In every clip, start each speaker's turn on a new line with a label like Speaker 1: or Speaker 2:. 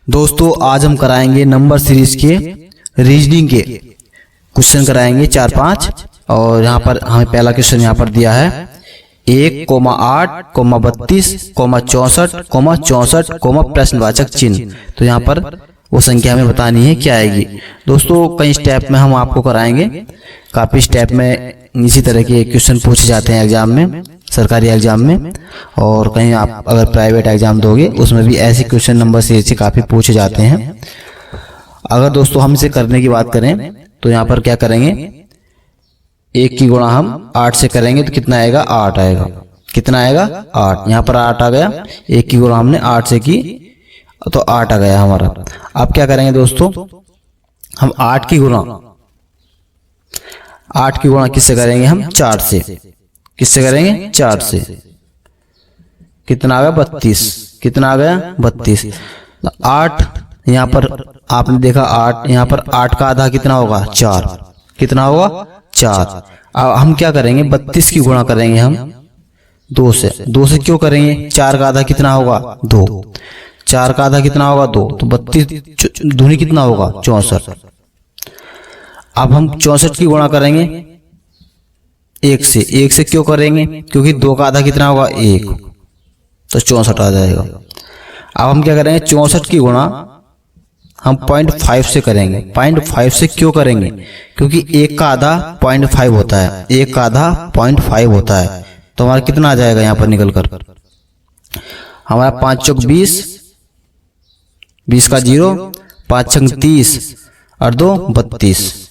Speaker 1: दोस्तों आज हम कराएंगे नंबर सीरीज के रीजनिंग के क्वेश्चन कराएंगे 4-5। और यहाँ पर हमें पहला क्वेश्चन यहाँ पर दिया है 1,8,32,64,64 प्रश्नवाचक चिन्ह। तो यहाँ पर वो संख्या हमें बतानी है क्या आएगी। दोस्तों कई स्टेप में हम आपको कराएंगे, काफी स्टेप में इसी तरह के क्वेश्चन पूछे जाते हैं एग्जाम में, सरकारी एग्जाम में, और कहीं आप अगर प्राइवेट एग्जाम दोगे उसमें भी ऐसे क्वेश्चन नंबर सीरीज से काफी पूछे जाते हैं। अगर दोस्तों हम इसे करने की बात करें तो यहाँ पर क्या करेंगे, 1 की गुणा हम 8 से करेंगे तो कितना आएगा, 8 आएगा। कितना आएगा, 8। यहाँ पर 8 आ गया। 1 की गुणा हमने 8 से की तो 8 आ गया हमारा। अब क्या करेंगे दोस्तों, हम 8 की गुणा किससे करेंगे, हम 4 से। किससे करेंगे, 4 से। कितना आ गया, 32। कितना आ गया, 32। 8 यहाँ पर आपने देखा 8, यहाँ पर 8 का आधा कितना होगा, 4। कितना होगा, 4। अब हम क्या करेंगे, 32 की गुणा करेंगे हम 2 से। 2 से क्यों करेंगे, 4 का आधा कितना होगा, 2। 4 का आधा कितना होगा, 2। तो 32 दूनी कितना होगा, 64। अब हम 64 की गुणा करेंगे 1 से। 1 से क्यों करेंगे, क्योंकि 2 का आधा कितना होगा, 1। तो 64 आ जाएगा। अब हम क्या करेंगे, 64 की गुणा हम 0.5 से करेंगे। 0.5 से क्यों करेंगे, क्योंकि 1 का आधा 0.5 होता है। 1 का आधा 0.5 होता है। तो हमारा कितना आ जाएगा यहाँ पर निकल कर, हमारा 5 चौक 20, 20 का 0, 5 छंग 30 और 2 32,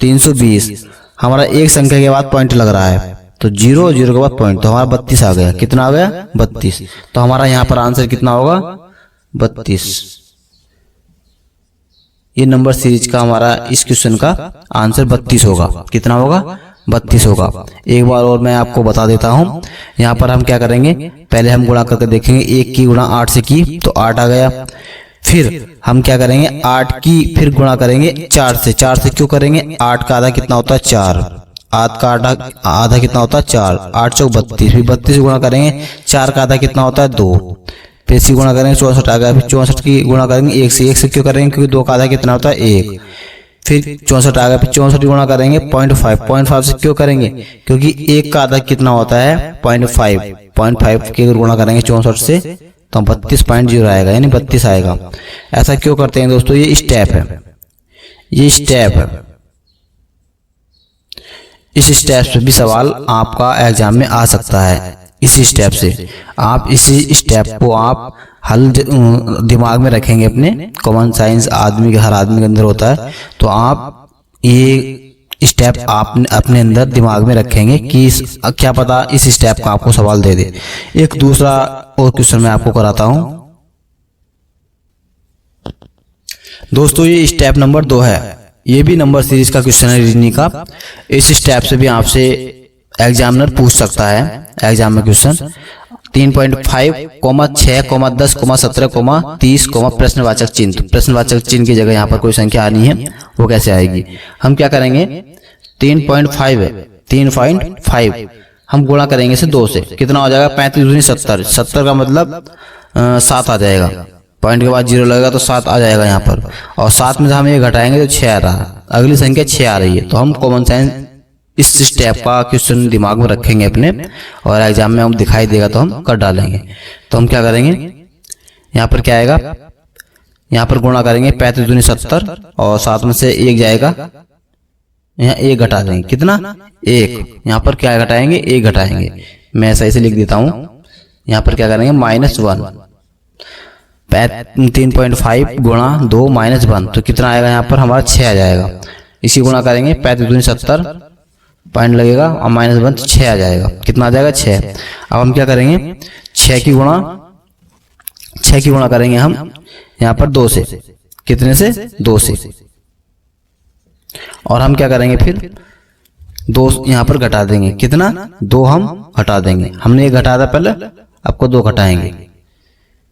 Speaker 1: 320। हमारा एक संख्या के बाद पॉइंट लग रहा है तो 0 0 के बाद पॉइंट, तो हमारा 32 आ गया। कितना आ गया, 32। तो हमारा यहाँ पर आंसर कितना होगा, 32। ये नंबर सीरीज का हमारा इस क्वेश्चन का आंसर 32 होगा। कितना होगा, 32 होगा। एक बार और मैं आपको बता देता हूँ। यहाँ पर हम क्या करेंगे, पहले हम गुणा करके देखेंगे। 1 की गुणा 8 से की तो 8 आ गया। फिर हम क्या करेंगे, 8 की फिर गुणा करेंगे 4 से। 4 से क्यों करेंगे, 8 का आधा कितना होता है, 4। 8 का आधा कितना होता है, 4। 8 चौक 32, फिर 32 गुणा करेंगे 4 का आधा कितना होता है, 2। फिर इसी गुणा करेंगे 64 आ गया। फिर 64 की गुणा करेंगे 1 से। 1 से क्यों करेंगे, क्योंकि 2 का आधा कितना होता है, 1। फिर 64 आ गया। फिर 64 गुणा करेंगे 0.5। 0.5 से क्यों करेंगे, क्योंकि 1 का आधा कितना होता है, 0.5। 0.5 की गुणा करेंगे 64 से तो 32.0 आएगा, यानी 32 आएगा। ऐसा क्यों करते हैं दोस्तों, ये स्टेप है। ये स्टेप है। इस स्टेप से भी सवाल आपका एग्जाम में आ सकता है। इसी स्टेप से आप इसी स्टेप को आप हल दिमाग में रखेंगे अपने। कॉमन साइंस आदमी के, हर आदमी के अंदर होता है। तो आप ये स्टेप आप अपने अंदर दिमाग में रखेंगे कि क्या पता इस स्टेप का आपको सवाल दे दे। एक दूसरा और क्वेश्चन मैं आपको कराता हूं दोस्तों। ये स्टेप नंबर 2 है। ये भी नंबर सीरीज का क्वेश्चन है रीजनिंग का। इस स्टेप से भी आपसे एग्जामिनर पूछ सकता है एग्जाम में क्वेश्चन। 3.5, 6, 10, 17, 30, प्रश्नवाचक चिन्ह। प्रश्नवाचक चिन्ह की जगह यहाँ पर कोई संख्या आनी है, वो कैसे आएगी। हम क्या करेंगे, 3.5 है, 3.5 हम गुणा करेंगे इसे 2 से। कितना हो जाएगा, 35 दूनी 70। 70 का मतलब 7 आ जाएगा। पॉइंट के बाद 0 लगेगा तो 7 आ जाएगा यहाँ पर। और 7 में से हम ये घटाएंगे तो 6 आ रहा है। अगली संख्या 6 आ रही है। तो हम कॉमन साइंस इस स्टेप का क्वेश्चन दिमाग में रखेंगे अपने, और एग्जाम में हम दिखाई देगा तो हम कर डालेंगे। तो हम क्या करेंगे, यहाँ पर क्या आएगा, यहाँ पर गुणा करेंगे 35 दूनी 70 और 7 में से 1 जाएगा, यहाँ 1 घटा देंगे। कितना, 1। यहाँ पर क्या घटाएंगे, 1 घटाएंगे। मैं ऐसा इसे लिख देता हूँ। यहाँ पर क्या करेंगे, -1। 3.5 गुणा 2 -1 तो कितना आएगा, यहाँ पर हमारा 6 आ जाएगा। इसी गुणा करेंगे 35 दूनी 70, पॉइंट लगेगा और -1 तो 6 आ जाएगा। कितना आ जाएगा, 6। अब हम क्या करेंगे, 6 की गुणा करेंगे हम यहाँ पर 2 से। कितने से, 2 से। और हम क्या करेंगे, फिर 2 यहाँ पर घटा देंगे। कितना, 2 हम हटा देंगे। हमने ये घटा था पहले, आपको 2 घटाएंगे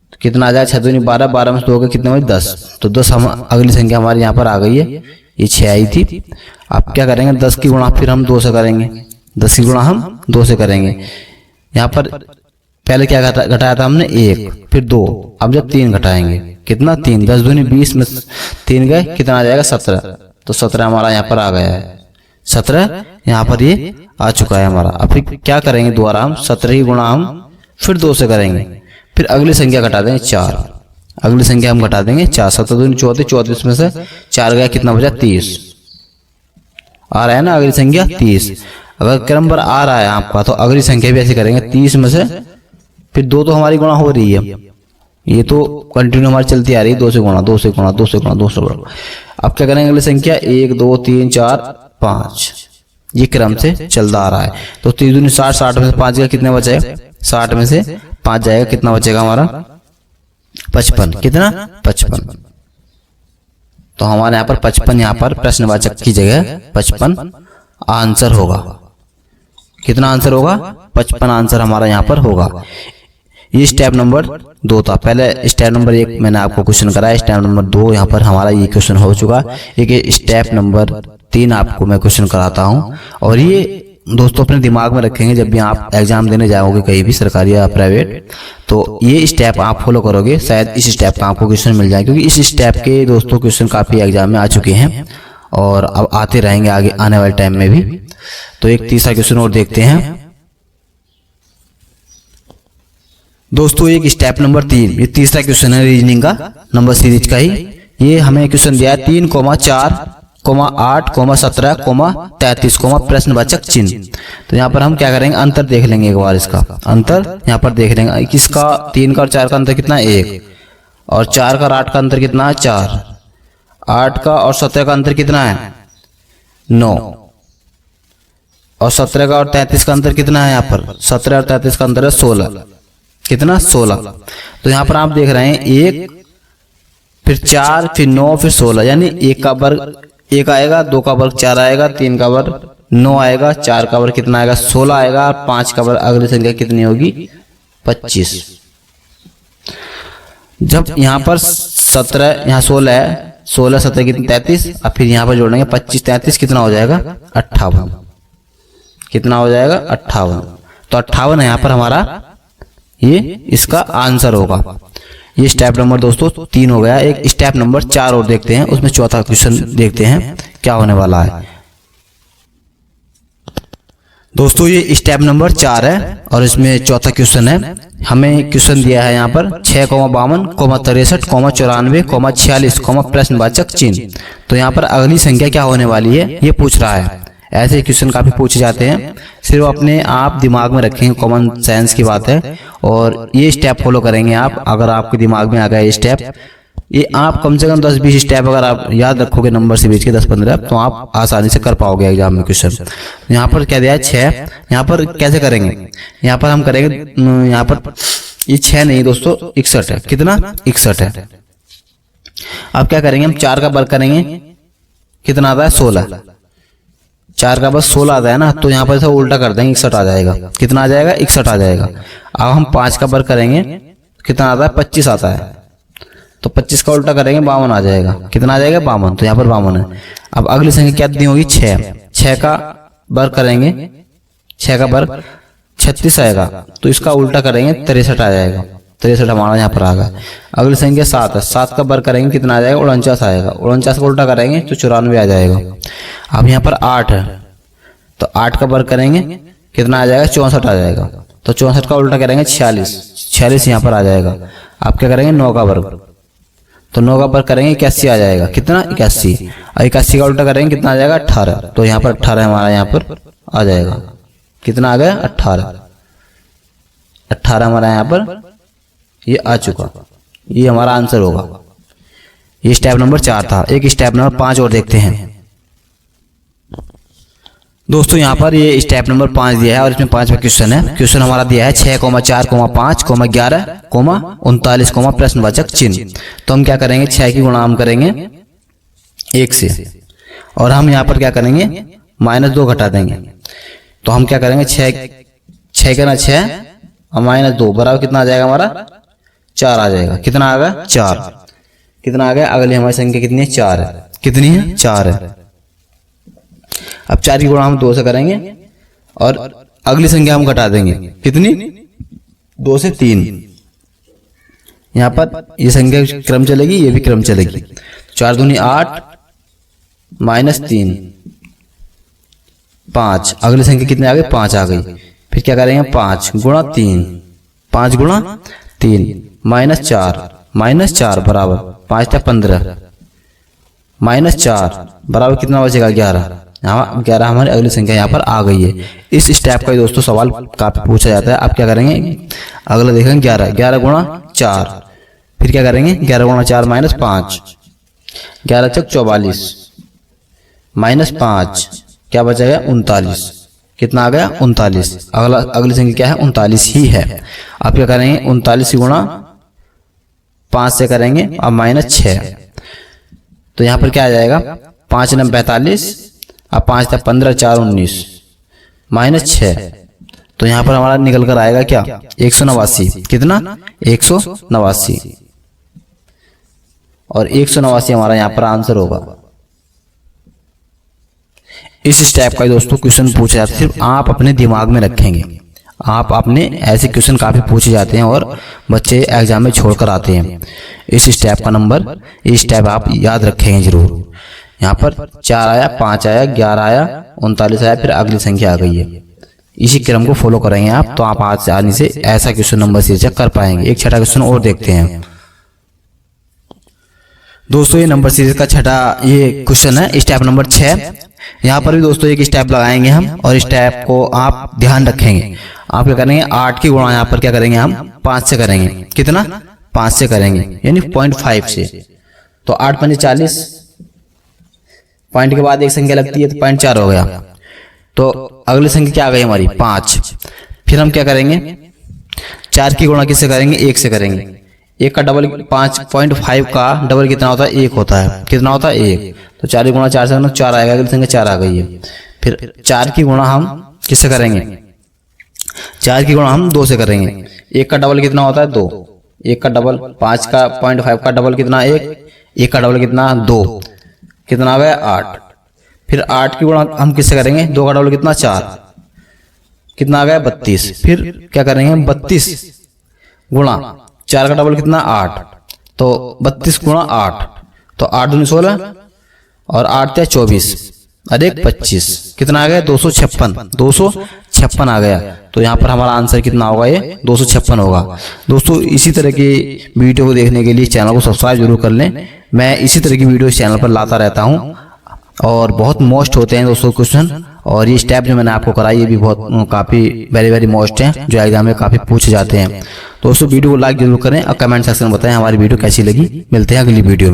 Speaker 1: तो कितना आ जाएगा, 6 दूनी 12, 12 में से 2 कितने हुए, 10। तो 10 हम अगली संख्या हमारी यहाँ पर आ गई है। ये 6 आई थी। आप क्या करेंगे, 10 की गुणा फिर हम 2 से करेंगे। 10 की गुणा हम 2 से करेंगे। यहाँ पर पहले क्या घटाया था हमने, 1, फिर 2, अब जब 3 घटाएंगे कितना 3, 10 दूनी 20 में 3 गए, कितना आ जाएगा 17। तो 17 हमारा यहाँ पर आ गया है, 17 यहाँ पर ये आ चुका है हमारा। अब फिर क्या करेंगे, दोबारा हम 17 ही गुणा हम फिर 2 से करेंगे, फिर अगली संख्या घटा देंगे 4, अगली संख्या हम घटा देंगे 4, 17 दूनी 34, 34 में से 4 गया, कितना बचा 30 आ रहा है ना, अगली संख्या 30। अगर क्रम पर आ रहा है आपका तो अगली संख्या भी ऐसे करेंगे, 30 में से फिर 2 तो हमारी गुणा हो रही है, ये तो कंटिन्यू हमारी चलती आ रही है, 2 से गुणा 2 से गुणा 2 से गुणा 2 से गुणा। अब क्या करेंगे, अगली संख्या 1 2 3 4 5, ये क्रम से चलता आ रहा है। तो 30 दूनी 60, 60 में से 5 गया, कितने बचे, 60 में से 5 जाएगा, कितना बचेगा हमारा 55, कितना 55। तो हमारे यहाँ पर 55, यहाँ पर प्रश्नवाचक की जगह 55 आंसर होगा। कितना आंसर होगा, 55 आंसर हमारा यहाँ पर होगा। ये स्टेप नंबर 2 था। पहले स्टेप नंबर 1 मैंने आपको क्वेश्चन कराया, स्टेप नंबर 2 यहाँ पर हमारा ये क्वेश्चन हो चुका। एक स्टेप नंबर 3 आपको मैं क्वेश्चन कराता हूँ। और ये दोस्तों अपने दिमाग में रखेंगे, जब भी आप एग्जाम देने जाओगे कहीं भी, सरकारी या प्राइवेट, तो ये स्टेप आप फॉलो करोगे, शायद इस स्टेप का आपको क्वेश्चन मिल जाए, क्योंकि इस स्टेप के दोस्तों क्वेश्चन काफी एग्जाम में आ चुके हैं और अब आते रहेंगे आगे आने वाले टाइम में भी। तो एक तीसरा क्वेश्चन और देखते हैं दोस्तों, एक स्टेप नंबर 3, ये तीसरा क्वेश्चन है रीजनिंग का, नंबर सीरीज का ही। ये हमें क्वेश्चन दिया है 3, 4, 8, 17, 33, प्रश्नवाचक चिन्ह। तो यहाँ पर हम क्या करेंगे, अंतर देख लेंगे एक बार, इसका अंतर यहाँ पर देख लेंगे। किसका 3 का और 4 का अंतर कितना है 1, और 4 का और 8 का अंतर कितना है 4, 8 का और 17 का अंतर कितना है 9, और 17 का और 33 का अंतर कितना है, यहाँ पर 17 और 33 का अंतर है 16, कितना 16। तो यहाँ पर आप देख रहे हैं 1 फिर 4 फिर 9 फिर 16, यानी 1 का वर्ग 1 आएगा, 2 का वर्ग 4 आएगा, 3 का वर्ग 9 आएगा, 4 का वर्ग कितना आएगा 16 आएगा, 5 का वर्ग अगली संख्या कितनी होगी 25। जब यहाँ पर 17 यहाँ 16 है, 16 17 कितनी 33, अब फिर यहाँ पर जोड़ेंगे 25 33 कितना हो जाएगा 58, कितना हो जाएगा 58। तो 58 यहाँ पर हमारा ये इसका आंसर होगा। ये स्टेप नंबर दोस्तों 3 हो गया। एक स्टेप नंबर 4 और देखते हैं, उसमें चौथा क्वेश्चन देखते हैं क्या होने वाला है। दोस्तों ये स्टेप नंबर 4 है और इसमें चौथा क्वेश्चन है। हमें क्वेश्चन दिया है यहाँ पर 6, 52, 63, 94, 46, प्रश्नवाचक चिन्ह। तो यहाँ पर अगली संख्या क्या होने वाली है ये पूछ रहा है। ऐसे क्वेश्चन काफी पूछे जाते हैं, सिर्फ अपने आप दिमाग में रखेंगे, कॉमन सेंस की बात है। और ये स्टेप फॉलो करेंगे आप, अगर आपके दिमाग में आ गया ये स्टेप, ये आप कम से कम 10-20 स्टेप अगर आप याद रखोगे नंबर से बीच के 10-15, तो आप आसानी से कर पाओगे एग्जाम में क्वेश्चन। यहाँ पर क्या दिया है 6, यहाँ पर कैसे करेंगे, यहाँ पर हम करेंगे, यहाँ पर ये 6 नहीं दोस्तों 61 है, कितना 61 है। अब क्या करेंगे हम 4 का वर्ग करेंगे, कितना आता है 16, 4 का बस 16 आता है ना, तो यहाँ पर ऐसा उल्टा कर देंगे 61 आ जाएगा, कितना आ जाएगा 61 आ जाएगा। अब हम 5 का वर्ग करेंगे, कितना आता है 25 आता है, तो 25 का उल्टा करेंगे 52 आ जाएगा, कितना आ जाएगा 52, तो यहाँ पर 52 है। अब अगली संख्या कितनी होगी 6, 6 का वर्ग करेंगे, 6 का वर्ग 36 आएगा, तो इसका उल्टा करेंगे 63 आ जाएगा, 63 हमारा यहाँ पर आ गया। अगली संख्या 7 है, 7 का वर्ग करेंगे कितना आ जाएगा 49 आएगा, 49 का उल्टा करेंगे तो 94 आ जाएगा। अब यहाँ पर 8 है, तो 8 का वर्ग करेंगे कितना आ जाएगा 64 आ जाएगा, तो 64 का उल्टा करेंगे 46, 46 यहाँ पर आ जाएगा। आप क्या करेंगे 9 का वर्ग, तो 9 का वर्ग करेंगे 81 आ जाएगा, कितना 81, 81 का उल्टा करेंगे कितना आ जाएगा 18, तो यहाँ पर 18 हमारा यहाँ पर आ जाएगा, कितना आ गया 18, 18 हमारा यहाँ पर ये आ चुका, ये हमारा आंसर होगा। ये स्टेप नंबर 4 था। एक स्टेप नंबर 5 और देखते हैं दोस्तों। यहाँ पर ये स्टेप नंबर 5 दिया है और इसमें 5वां क्वेश्चन है। क्वेश्चन हमारा दिया है 6, 4, 5, 11, 39, प्रश्नवाचक चिन्ह। तो हम क्या करेंगे 6 की गुणा हम करेंगे 1 से, और हम यहाँ पर क्या करेंगे -2 घटा देंगे। तो हम क्या करेंगे 6 का ना 6 और -2 बराबर कितना आ जाएगा हमारा 4 आ जाएगा, कितना आ गया 4, कितना आ गया। अगली हमारी संख्या कितनी है 4 है, कितनी है 4 है। अब 4 की गुणा हम 2 से करेंगे और अगली संख्या हम घटा देंगे, कितनी 2 से 3, यहाँ पर ये संख्या क्रम चलेगी, ये भी क्रम चलेगी। 4 दूनी 8 माइनस 3 5, अगली संख्या कितने आ गई? 5 आ गई। फिर क्या करेंगे? 5 गुणा 3, 5 गुणा 3 माइनस 4 बराबर 5 × 15 माइनस 4 बराबर कितना बचेगा? 11। यहाँ 11 हमारी अगली संख्या यहाँ पर आ गई है। इस स्टेप का दोस्तों सवाल काफी पूछा जाता है। आप क्या करेंगे? अगला देखेंगे 11 गुणा 4, फिर क्या करेंगे? 11 गुणा 4 माइनस 5, 11 × 44 माइनस 5 क्या बचेगा? 39। कितना आ गया? 39। अगली संख्या क्या है? 39 ही है। आप क्या करेंगे? 39 गुणा 5 से करेंगे और माइनस 6, तो यहाँ पर क्या आ जाएगा? 5 × 9 45 और 5 × 15 4 19 माइनस 6, तो यहाँ पर हमारा निकल कर आएगा क्या? 189। कितना? 189। और 189 हमारा यहाँ पर आंसर होगा। इस स्टेप का दोस्तों क्वेश्चन पूछे जाते हैं, सिर्फ आप अपने दिमाग में रखेंगे। आप अपने ऐसे क्वेश्चन काफी पूछे जाते हैं और बच्चे एग्जाम में छोड़कर आते हैं। इस स्टेप का नंबर, इस स्टेप आप याद रखेंगे जरूर। यहाँ पर 4 आया, 5 आया, 11 आया, 39 आया, फिर अगली संख्या आ गई है। इसी क्रम को फॉलो करेंगे आप, तो आप आज से आसानी से ऐसा क्वेश्चन नंबर सीरीज कर पाएंगे। एक छठा क्वेश्चन और देखते हैं दोस्तों। ये नंबर सीरीज का छठा ये क्वेश्चन है, स्टेप नंबर 6। यहाँ पर भी दोस्तों एक स्टेप लगाएंगे हम, और स्टेप को आप ध्यान रखेंगे। आप क्या करेंगे? 8 की गुणा यहाँ पर क्या करेंगे? हम 5 से करेंगे। कितना? 5 से करेंगे, यानी 0.5 से। तो 8 × 5 = 40, पॉइंट के बाद एक संख्या लगती है तो 0.4 हो गया। तो अगली संख्या क्या आ गई हमारी? 5। फिर हम क्या करेंगे? 4 की गुणा किससे करेंगे? 1 से करेंगे। 1 का डबल 5.5 का डबल कितना होता है? 1 होता है। कितना होता है? 1। तो 4 गुणा 4 से 4 आएगा, अगली संख्या 4 आ गई है। फिर 4 की गुणा हम किससे करेंगे? 4 की गुणा हम 2 से करेंगे। 1 का डबल कितना होता है? 2। 1 का डबल 5 का 0.5 का डबल कितना? 1। 1 का डबल कितना? 2। कितना आ गया? 8। फिर 8 की गुणा हम किससे करेंगे? 2 का डबल कितना? 4। कितना आ गया? 32। फिर क्या करेंगे? 32 गुणा 4 का डबल कितना? 8। तो 32 गुणा 8, तो 8 दूनी 16 और 8 × 24 और 1 25। कितना आ गया? 256 आ गया। तो यहाँ पर हमारा आंसर कितना होगा? ये 256 होगा। दोस्तों इसी तरह की वीडियो को देखने के लिए चैनल को सब्सक्राइब जरूर कर लें। मैं इसी तरह की वीडियो इस चैनल पर लाता रहता हूँ, और बहुत मोस्ट होते हैं दोस्तों क्वेश्चन। और ये स्टेप जो मैंने आपको कराई ये भी बहुत काफी वेरी मोस्ट हैं, जो एग्जाम में काफी पूछे जाते हैं। दोस्तों वीडियो को लाइक जरूर करें और कमेंट सेक्शन में बताएं हमारी वीडियो कैसी लगी। मिलते हैं अगली वीडियो में।